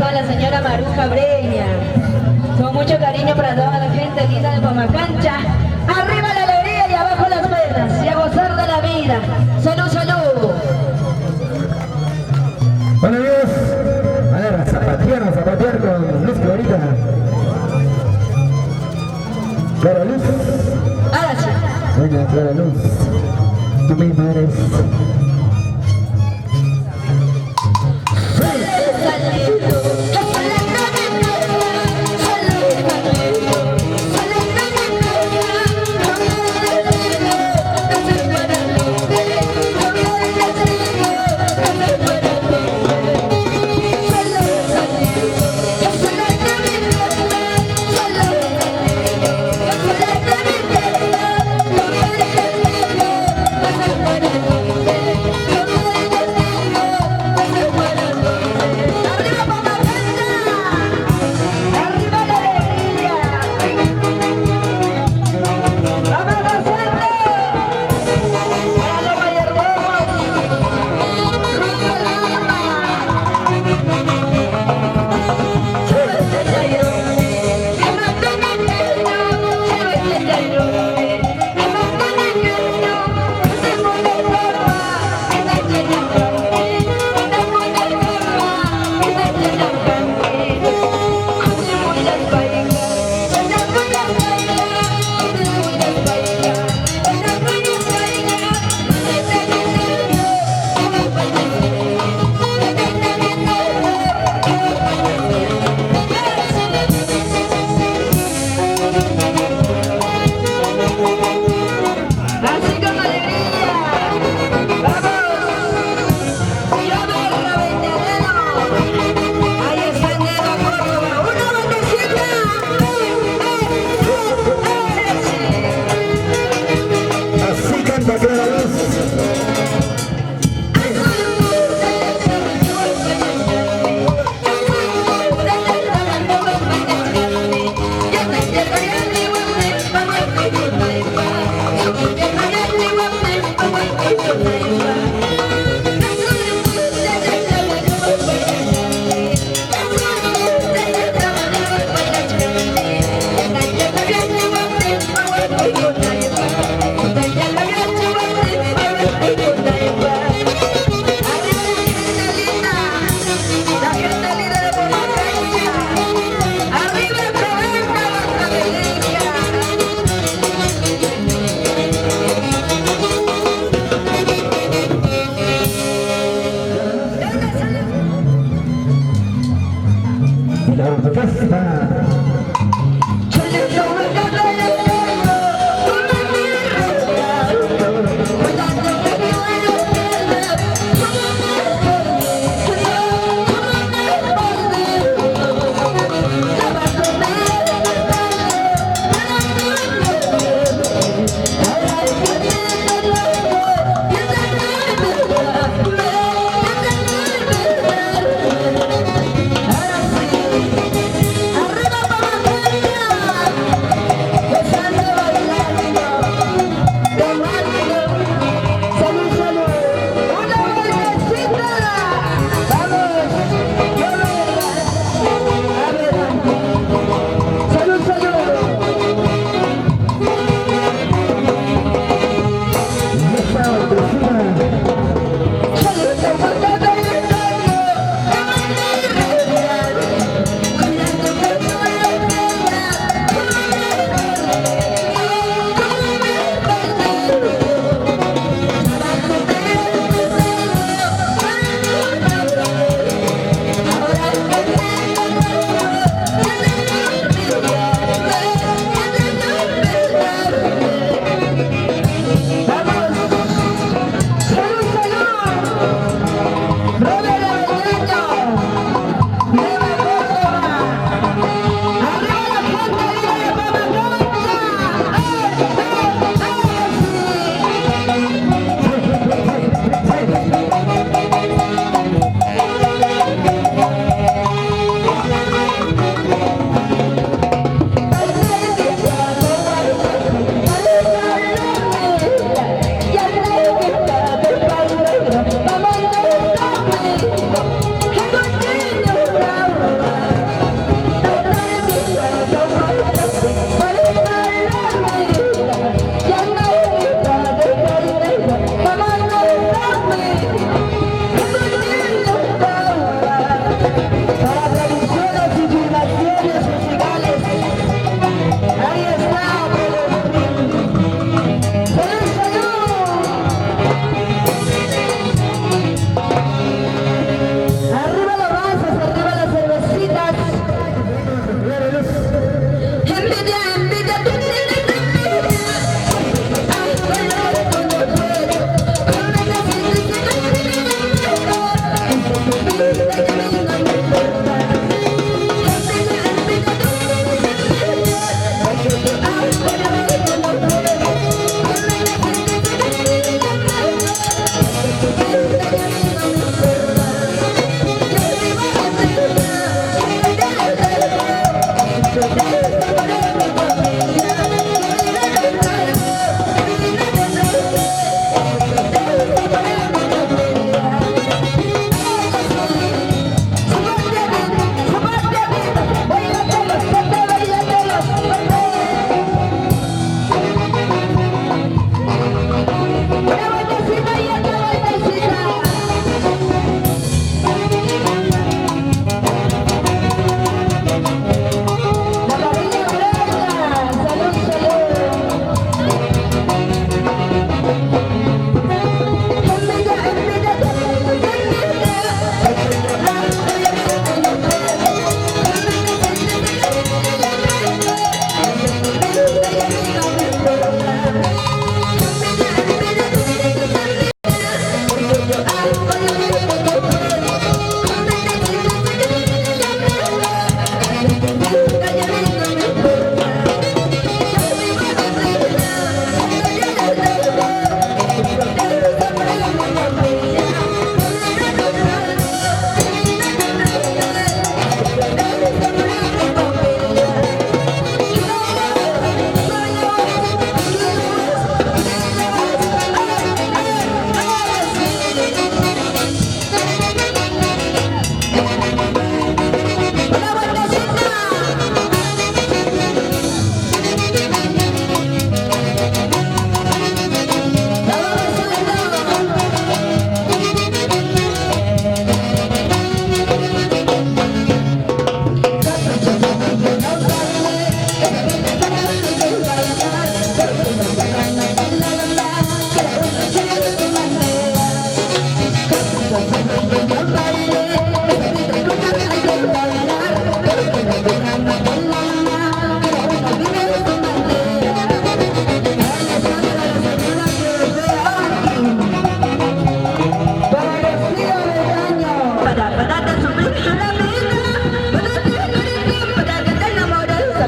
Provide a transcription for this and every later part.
toda la señora Maruja Breña. Con mucho cariño para toda la gente linda de Pomacancha. Arriba la alegría y abajo las penas. Y a gozar de la vida. Salud, salud. Bueno amigos, a ver, a zapatear con Luz Clarita. Clara Luz. Ahora sí. Venga, Clara Luz. Tú misma eres.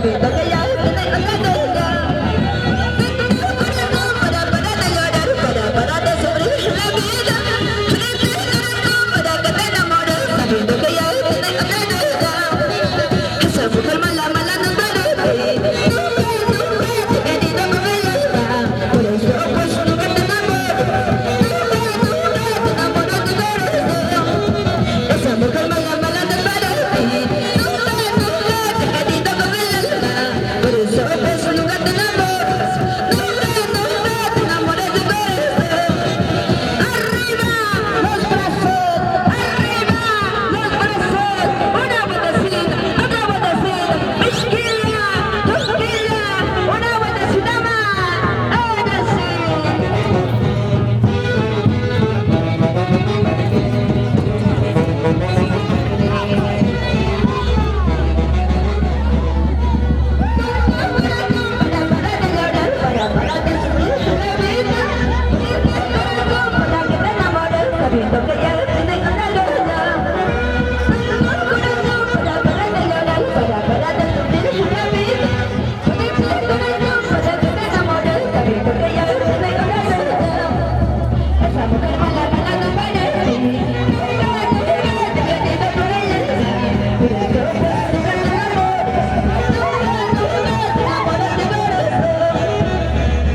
sabiendo que ya tienes otra cosa. Tengo un corazón para de llorar, para de sufrir la vida. Tengo un corazón para que te enamores, sabiendo que ya tienes otra cosa. Esa mujer mala, mala no parece. Nunca te he querido con el alma, por eso pues nunca te enamoro. Nunca te enamoro de corazón. Esa mujer mala, mala no parece. Nunca te he querido con el alma, por eso pues nunca te enamoras. Nunca te enamores de corazón. Arriba los brazos, arriba los brazos. Una vueltecita, otra vueltecita. Mezquilla, tosquilla, una vueltecita más. Ahora sí.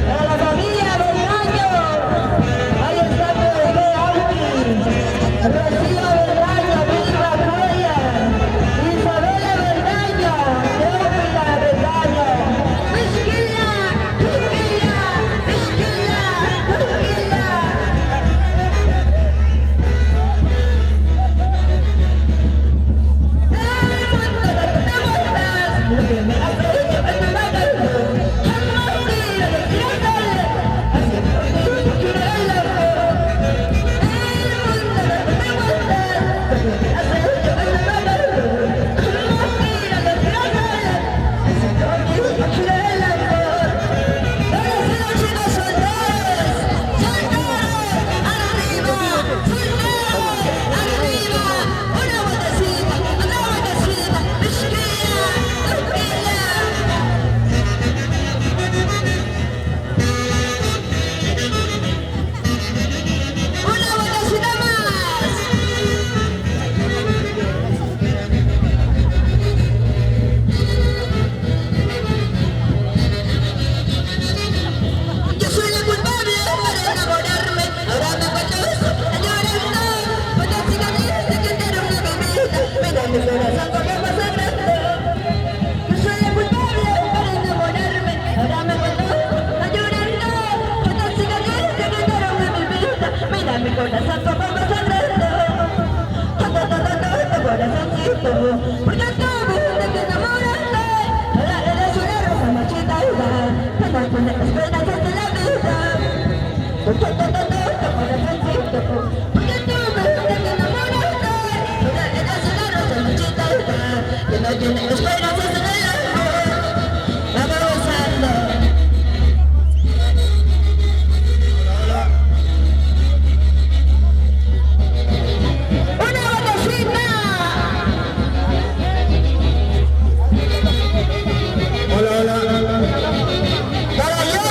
Para la familia Beldaño, ahí está Bebé Auti, Rocío Beldaño, Vilma Cuellar, Isabela Beldaño, Teófila Beldaño, Mezquilla, Mezquilla, Mezquilla, Mezquilla. Lo que me hace es que me mata el dolor. Una botecita más. Yo soy la culpable para enamorarme. Ahora me conozco, llorando. Una cicatriz que entera una bebida. Mira mi corazón porque más sangrando. Yo soy la culpable para enamorarme. Ahora me conozco, llorando. Una cicatriz que entera una bebida. Mira mi corazón como más sangrando. Corazoncito, porque tú me te enamoraste. Ahora eres una rosa marchita y va. Para poner esperanzas de la vida. Corazoncito, porque tú me enamoraste. Ahora eres una rosa marchita y va. Que no tiene esperanzas en el amor. Vamos gozando. Una botecita. Hola, hola. Para yo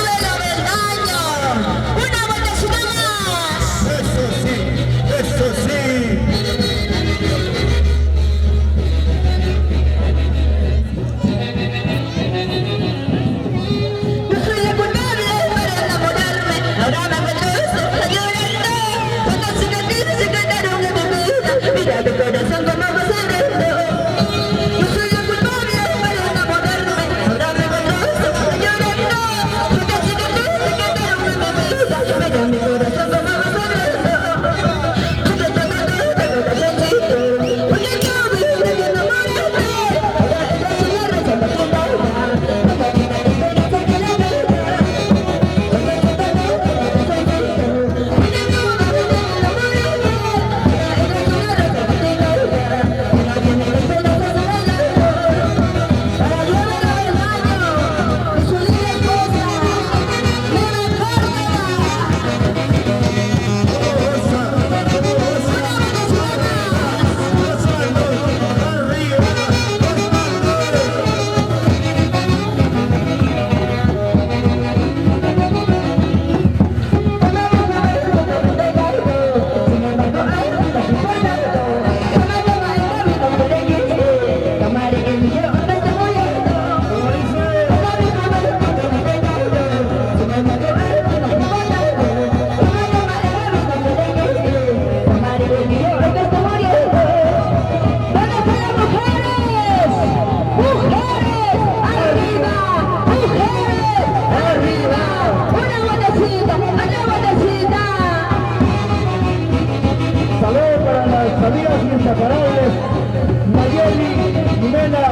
Manuela,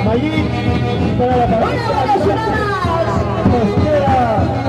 Mayín, para la familia Mosquera.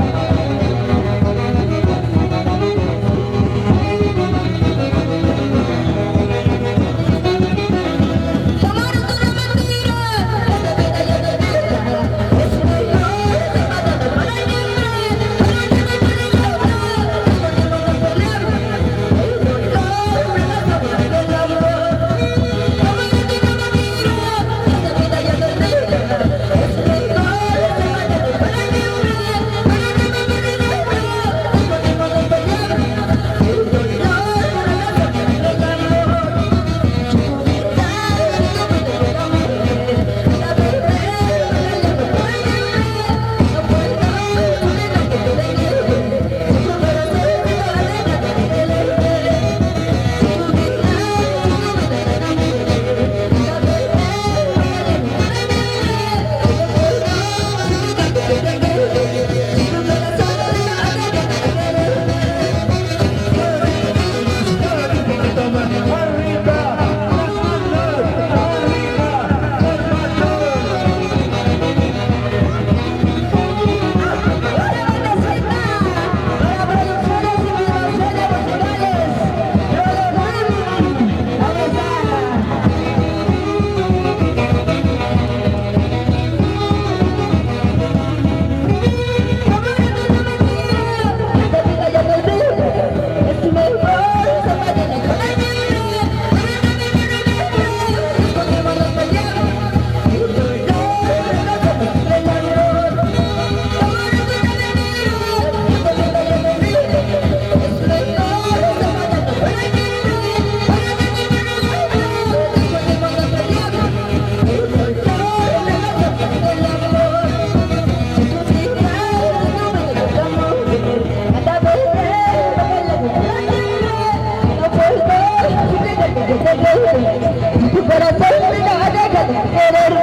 Tu corazón me da de